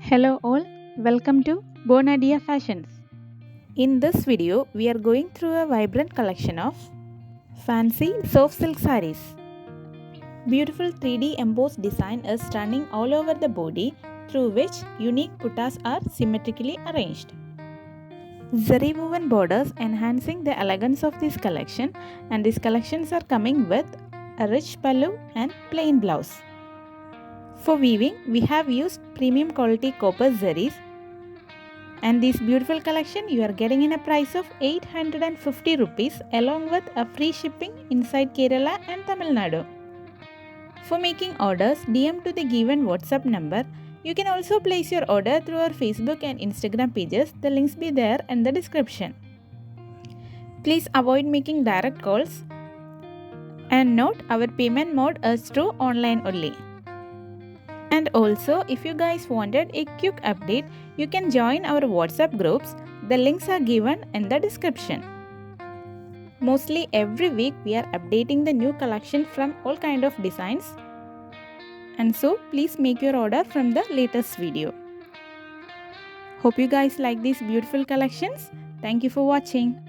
Hello all, welcome to bonadeafashions. In this video, we are going through a vibrant collection of fancy soft silk sarees. Beautiful 3D embossed design is stunning all over the body, through which unique puttas are symmetrically arranged. Zari woven borders enhancing the elegance of this collection, and these collections are coming with a rich pallu and plain blouse. For weaving, we have used premium quality copper zaris, and this beautiful collection you are getting in a price of 850 rupees along with a free shipping inside Kerala and Tamil Nadu. For making orders, DM to the given WhatsApp number. You can also place your order through our Facebook and Instagram pages. The links be there in the description. Please avoid making direct calls. And note, our payment mode is through online only. And also, if you guys wanted a quick update, you can join our WhatsApp groups. The links are given in the description. Mostly every week we are updating the new collection from all kind of designs. And so please make your order from the latest video. Hope you guys like these beautiful collections. Thank you for watching.